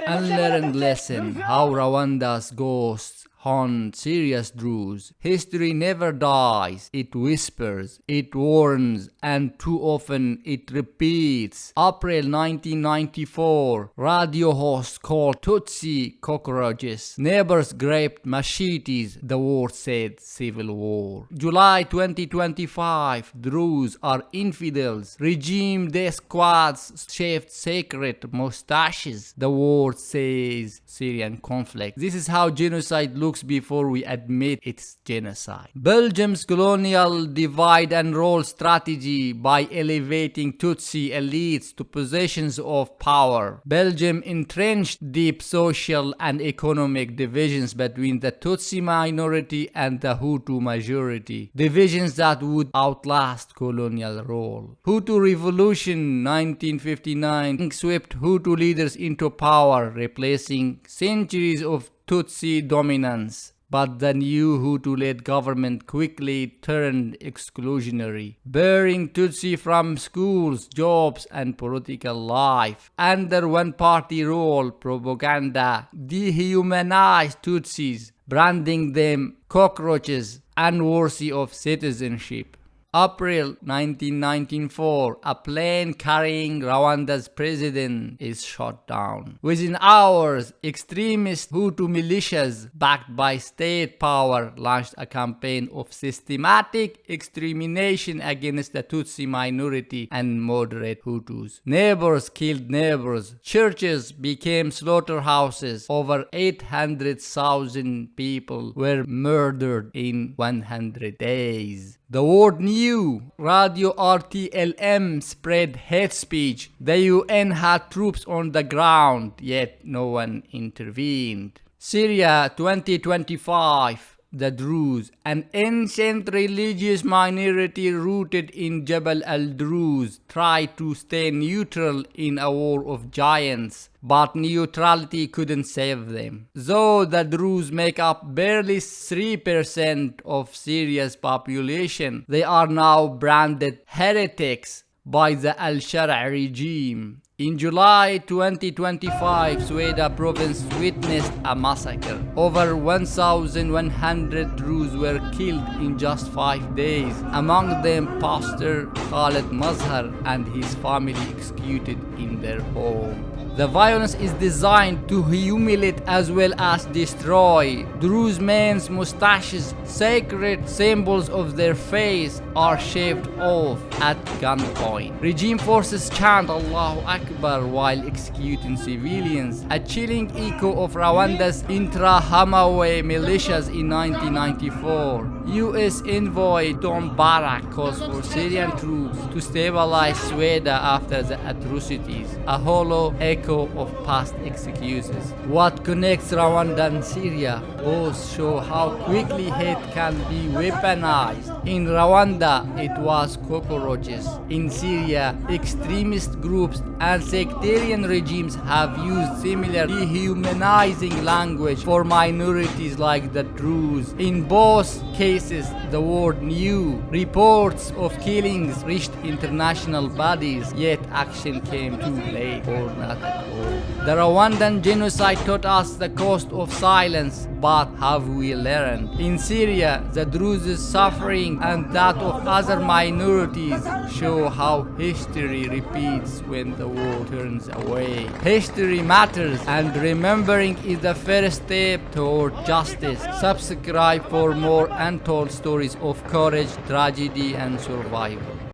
Unlearned lesson, how Rwanda's ghosts haunt Syria's Druze. History never dies, it whispers, it warns, and too often it repeats. April 1994, radio host called Tutsi cockroaches. Neighbors grabbed machetes, the war said civil war. July 2025, Druze are infidels. Regime death squads shaved sacred moustaches. The war says Syrian conflict. This is how genocide looks before we admit it's genocide. Belgium's colonial divide and rule strategy by elevating Tutsi elites to positions of power. Belgium entrenched deep social and economic divisions between the Tutsi minority and the Hutu majority, divisions that would outlast colonial rule. Hutu Revolution 1959 swept Hutu leaders into power, replacing centuries of Tutsi dominance. But the new Hutu-led government quickly turned exclusionary, barring Tutsi from schools, jobs, and political life. Under one-party rule, propaganda dehumanized Tutsis, branding them cockroaches unworthy of citizenship. April 1994, a plane carrying Rwanda's president is shot down. Within hours, extremist Hutu militias backed by state power launched a campaign of systematic extermination against the Tutsi minority and moderate Hutus. Neighbors killed neighbors. Churches became slaughterhouses. Over 800,000 people were murdered in 100 days. The world knew. Radio RTLM spread hate speech. The UN had troops on the ground, yet no one intervened. Syria 2025. The Druze, an ancient religious minority rooted in Jebel al-Druze, tried to stay neutral in a war of giants, but neutrality couldn't save them. Though the Druze make up barely 3% of Syria's population, they are now branded heretics by the Al-Shara regime. In July 2025, Suwayda province witnessed a massacre. Over 1,100 Druze were killed in just 5 days. Among them, Pastor Khaled Mazhar and his family executed in their home. The violence is designed to humiliate as well as destroy. Druze men's moustaches, sacred symbols of their faith, are shaved off at gunpoint. Regime forces chant Allahu Akbar while executing civilians, a chilling echo of Rwanda's intra-Hamawe militias in 1994. US envoy Tom Barak calls for Syrian troops to stabilize Suwayda after the atrocities, a hollow echo of past excuses. What connects Rwanda and Syria? Both show how quickly hate can be weaponized. In Rwanda, it was cockroaches. In Syria, extremist groups and sectarian regimes have used similar dehumanizing language for minorities like the Druze. In both cases, the world knew. Reports of killings reached international bodies, yet action came too late or not at all. The Rwandan genocide taught us the cost of silence, but have we learned? In Syria, the Druze's suffering and that of other minorities show how history repeats when the war turns away. History matters, and remembering is the first step toward justice. Subscribe for more untold stories of courage, tragedy, and survival.